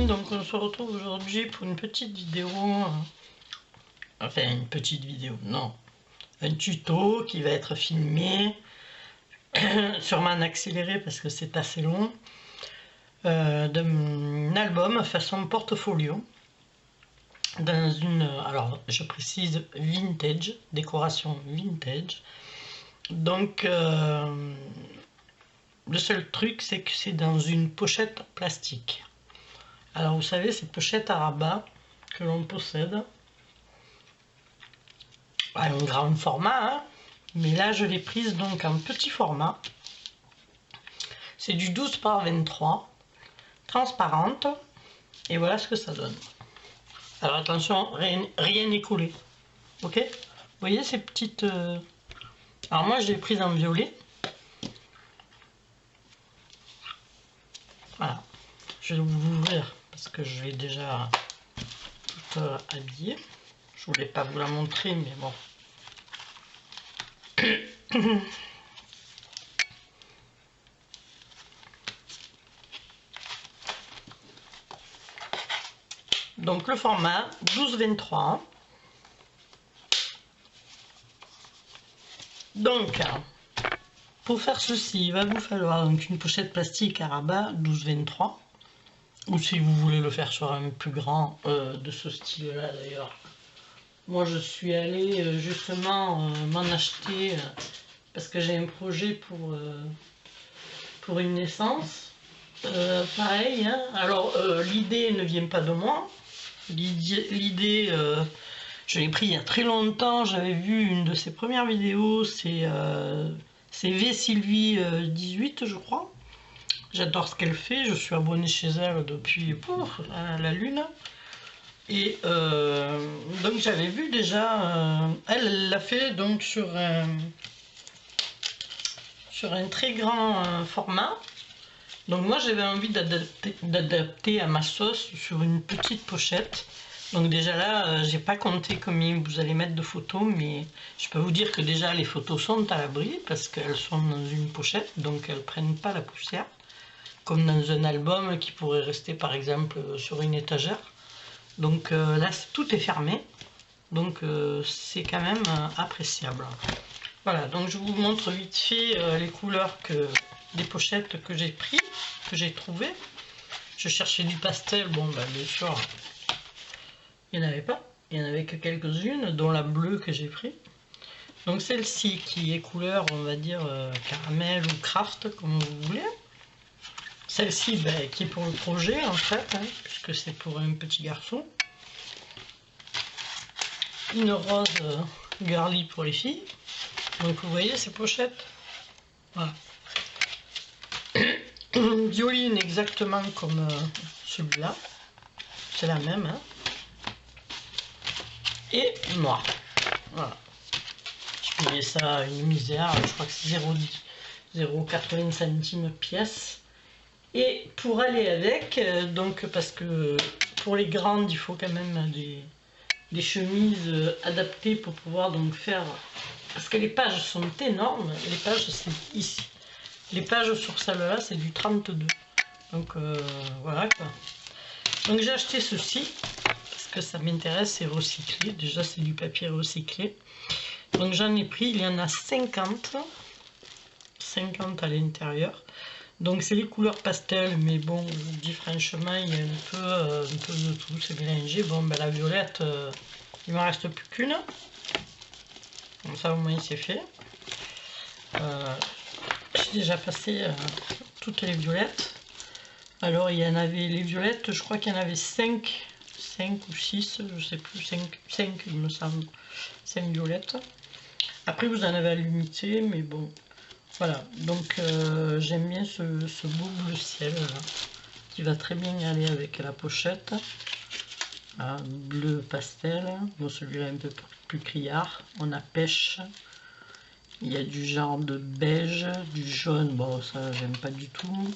copines, donc on se retrouve aujourd'hui pour une petite vidéo, enfin une petite vidéo, non, un tuto qui va être filmé, sûrement en accéléré parce que c'est assez long, d'un album façon portfolio, dans une, alors je précise vintage, décoration vintage, donc le seul truc c'est que c'est dans une pochette plastique. Alors vous savez, cette pochette à rabat que l'on possède, un grand format, hein, mais là je l'ai prise donc en petit format. C'est du 12 par 23, transparente, et voilà ce que ça donne. Alors attention, rien n'est collé, ok? Vous voyez ces petites... Alors moi je l'ai prise en violet. Voilà, je vais vous l'ouvrir parce que je l'ai déjà toute habillée. Je voulais pas vous la montrer, mais bon. Donc le format 12-23. Donc pour faire ceci, il va vous falloir donc une pochette plastique à rabat 12-23. Ou si vous voulez le faire sur un plus grand de ce style là d'ailleurs. Moi je suis allée justement m'en acheter parce que j'ai un projet pour une naissance. Pareil, hein. Alors l'idée ne vient pas de moi. L'idée, je l'ai pris il y a très longtemps. J'avais vu une de ses premières vidéos, c'est V Sylvie 18 je crois. J'adore ce qu'elle fait, je suis abonnée chez elle depuis la lune. Et donc j'avais vu déjà, elle l'a fait donc sur un très grand format. Donc moi j'avais envie d'adapter à ma sauce sur une petite pochette. Donc déjà là, j'ai pas compté combien vous allez mettre de photos, mais je peux vous dire que déjà les photos sont à l'abri parce qu'elles sont dans une pochette, donc elles prennent pas la poussière. Comme dans un album qui pourrait rester par exemple sur une étagère. Donc là tout est fermé, donc c'est quand même appréciable. Voilà, donc je vous montre vite fait les couleurs des pochettes que j'ai pris, que j'ai trouvé. Je cherchais du pastel, bon bah bien sûr il n'y en avait pas, il n'y en avait que quelques-unes, dont la bleue que j'ai pris. Donc celle-ci qui est couleur on va dire caramel ou craft comme vous voulez. Celle-ci qui est pour le projet en fait, hein, puisque c'est pour un petit garçon. Une rose girly pour les filles. Donc vous voyez ces pochettes. Voilà. Violine exactement comme celui-là. C'est la même. Hein. Et noir. Voilà. Je payais ça à une misère. Je crois que c'est 0,80 centimes pièce. Et pour aller avec, donc parce que pour les grandes, il faut quand même des chemises adaptées pour pouvoir donc faire... Parce que les pages sont énormes, les pages c'est ici. Les pages sur celle-là c'est du 32. Donc voilà quoi. Donc j'ai acheté ceci, parce que ça m'intéresse, c'est recyclé. Déjà c'est du papier recyclé. Donc j'en ai pris, il y en a 50. 50 à l'intérieur. Donc c'est les couleurs pastel, mais bon, je vous dis franchement, il y a un peu de tout, c'est mélangé. Bon, ben la violette, il m'en reste plus qu'une. Comme ça au moins c'est fait. J'ai déjà passé toutes les violettes. Alors il y en avait, les violettes, je crois qu'il y en avait 5 ou 6, je sais plus, 5 il me semble, 5 violettes. Après vous en avez à l'unité, mais bon. Voilà, donc j'aime bien ce beau bleu ciel là, qui va très bien aller avec la pochette. Voilà, bleu pastel, bon celui-là un peu plus criard. On a pêche, il y a du genre de beige, du jaune, bon ça j'aime pas du tout.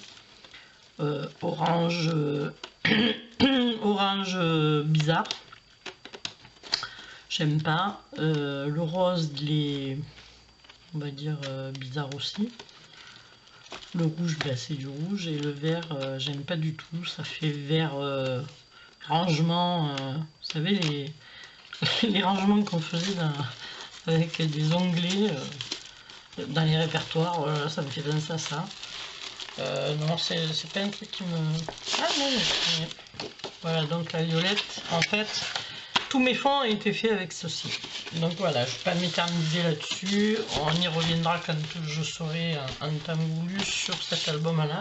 Orange, orange bizarre, j'aime pas. Le rose il est... on va dire bizarre aussi. Le rouge, ben, c'est du rouge, et le vert, j'aime pas du tout. Ça fait vert rangement, vous savez, les rangements qu'on faisait avec des onglets dans les répertoires. Voilà, ça me fait penser à ça. Non, c'est pas un truc qui me... Ah non, voilà, donc la violette, en fait, tous mes fonds ont été faits avec ceci. Donc voilà, je ne vais pas m'éterniser là-dessus. On y reviendra quand je serai en temps voulu sur cet album-là.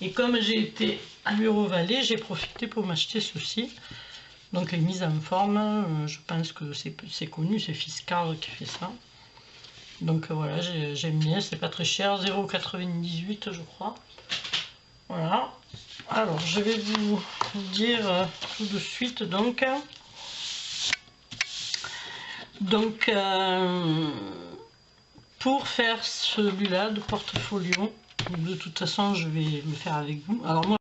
Et comme j'ai été à Muro-Vallée, j'ai profité pour m'acheter ceci. Donc les mises en forme, je pense que c'est connu, c'est Fiskars qui fait ça. Donc voilà, j'aime bien, c'est pas très cher, 0,98 je crois. Voilà. Alors je vais vous dire tout de suite donc. Pour faire celui-là de portfolio, de toute façon je vais le faire avec vous. Alors moi,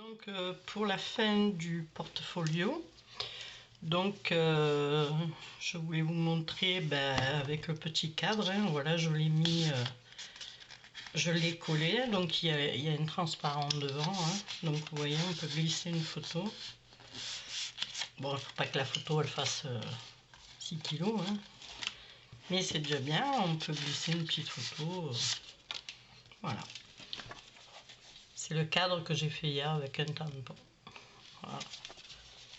Donc pour la fin du portfolio, donc je voulais vous montrer avec le petit cadre, hein, voilà, je l'ai mis, je l'ai collé, donc il y a un transparent devant, hein, donc vous voyez, on peut glisser une photo. Bon, il ne faut pas que la photo elle fasse 6 kilos, hein, mais c'est déjà bien, on peut glisser une petite photo, voilà. C'est le cadre que j'ai fait hier avec un tampon. Voilà.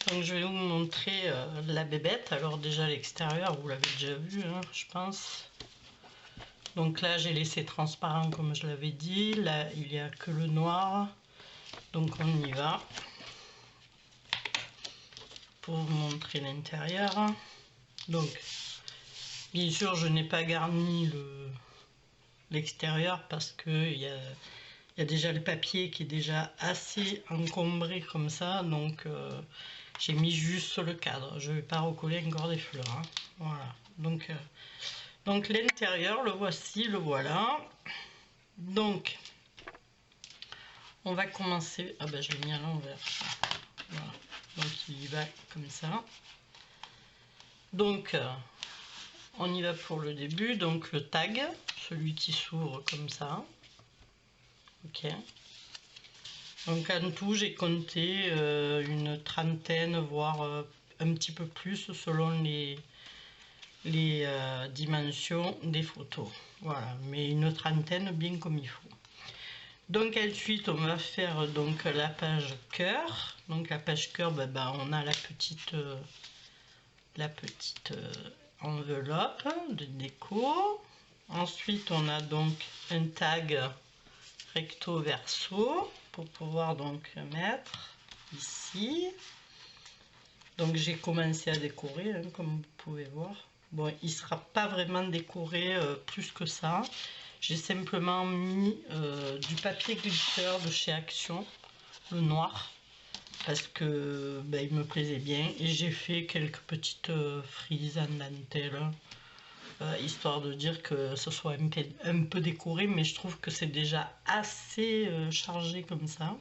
Donc je vais vous montrer la bébête. Alors déjà l'extérieur, vous l'avez déjà vu, hein, je pense. Donc là j'ai laissé transparent comme je l'avais dit. Là il n'y a que le noir. Donc on y va. Pour vous montrer l'intérieur. Donc bien sûr je n'ai pas garni l'extérieur parce que il y a déjà le papier qui est déjà assez encombré comme ça, donc j'ai mis juste le cadre. Je ne vais pas recoller encore des fleurs, hein. Voilà. Donc l'intérieur, le voici, le voilà. Donc on va commencer. Ah ben je l'ai mis à l'envers. Voilà. Donc il va comme ça. Donc on y va pour le début. Donc le tag, celui qui s'ouvre comme ça. Ok. Donc en tout, j'ai compté une trentaine, voire un petit peu plus selon les dimensions des photos. Voilà, mais une trentaine bien comme il faut. Donc ensuite, on va faire donc la page cœur. Donc la page cœur, on a la petite enveloppe de déco. Ensuite, on a donc un tag recto verso pour pouvoir donc mettre ici. Donc j'ai commencé à décorer, hein, comme vous pouvez voir. Bon, il sera pas vraiment décoré plus que ça. J'ai simplement mis du papier glitter de chez Action, le noir, parce que il me plaisait bien. Et j'ai fait quelques petites frises en dentelle, histoire de dire que ce soit un peu décoré, mais je trouve que c'est déjà assez chargé comme ça.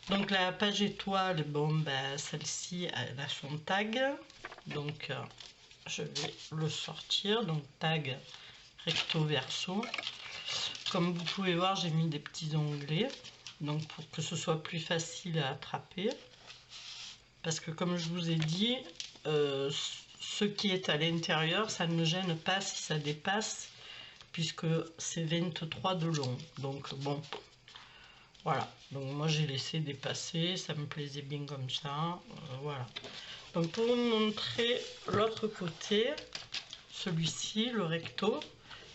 Donc la page étoile, bon celle-ci elle a son tag, donc je vais le sortir. Donc tag recto verso. Comme vous pouvez voir, j'ai mis des petits onglets, donc pour que ce soit plus facile à attraper, parce que comme je vous ai dit, ce qui est à l'intérieur, ça ne gêne pas si ça dépasse, puisque c'est 23 de long. Donc bon, voilà. Donc moi j'ai laissé dépasser, ça me plaisait bien comme ça. Voilà. Donc pour vous montrer l'autre côté, celui-ci, le recto.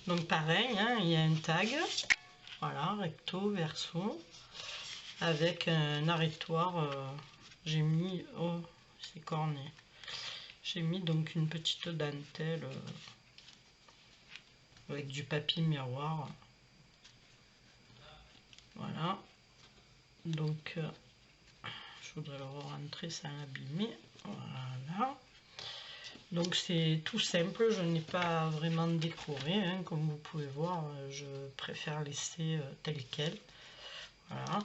Donc pareil, hein, il y a un tag. Voilà, recto, verso. Avec un arrêtoir. J'ai mis... Oh, c'est corné. J'ai mis donc une petite dentelle avec du papier miroir. Voilà. Donc, je voudrais le rentrer sans l'abîmer. Voilà. Donc c'est tout simple, je n'ai pas vraiment décoré, hein, comme vous pouvez voir, je préfère laisser tel quel. Voilà.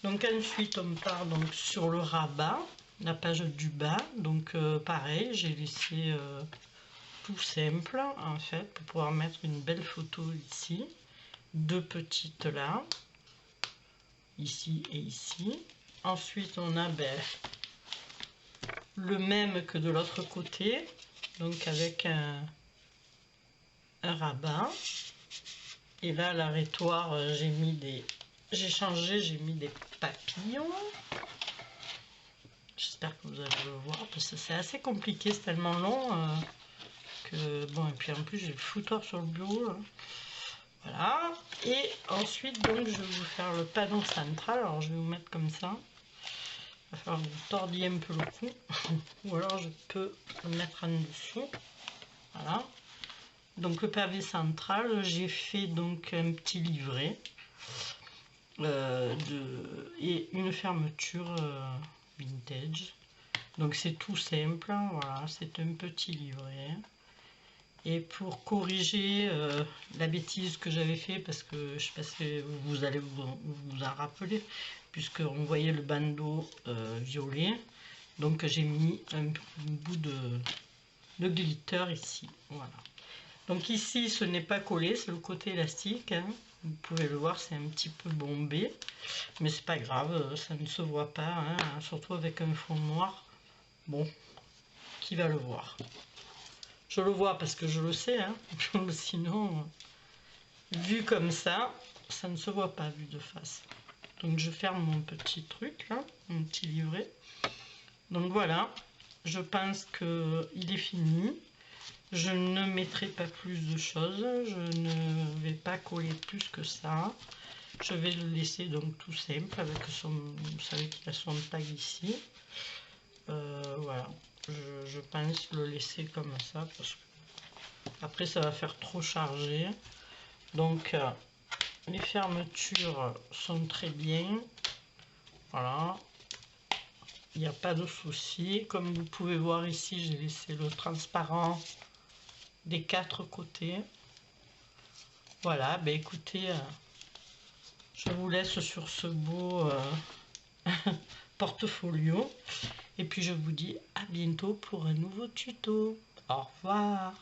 Donc ensuite on part donc sur le rabat, la page du bas. Donc pareil, j'ai laissé tout simple en fait pour pouvoir mettre une belle photo ici, deux petites là, ici et ici. Ensuite on a le même que de l'autre côté, donc avec un rabat. Et là l'arrêtoir, j'ai mis j'ai mis des papillons. J'espère que vous allez le voir parce que c'est assez compliqué, c'est tellement long que bon. Et puis en plus j'ai le foutoir sur le bureau là. Voilà. Et ensuite donc je vais vous faire le panneau central. Alors je vais vous mettre comme ça. Il va falloir que vous tordiez un peu le cou. Ou alors je peux le mettre en dessous. Voilà. Donc le pavé central, j'ai fait donc un petit livret et une fermeture vintage. Donc c'est tout simple, voilà, c'est un petit livret. Et pour corriger la bêtise que j'avais fait, parce que je sais pas si vous allez vous en rappeler, puisqu'on voyait le bandeau violet. Donc j'ai mis un bout de glitter ici. Voilà. Donc ici ce n'est pas collé, c'est le côté élastique. Hein. Vous pouvez le voir, c'est un petit peu bombé. Mais c'est pas grave, ça ne se voit pas. Hein. Surtout avec un fond noir. Bon, qui va le voir? Je le vois parce que je le sais. Hein. Sinon, vu comme ça, ça ne se voit pas vu de face. Donc je ferme mon petit truc, là, mon petit livret. Donc voilà, je pense qu'il est fini. Je ne mettrai pas plus de choses, je ne vais pas coller plus que ça. Je vais le laisser donc tout simple avec son, vous savez qu'il a son tag ici. Voilà, je pense le laisser comme ça parce que après ça va faire trop chargé. Donc les fermetures sont très bien. Voilà. Il n'y a pas de souci. Comme vous pouvez voir ici, j'ai laissé le transparent des 4 côtés. Voilà, ben écoutez, je vous laisse sur ce beau portfolio. Et puis je vous dis à bientôt pour un nouveau tuto. Au revoir.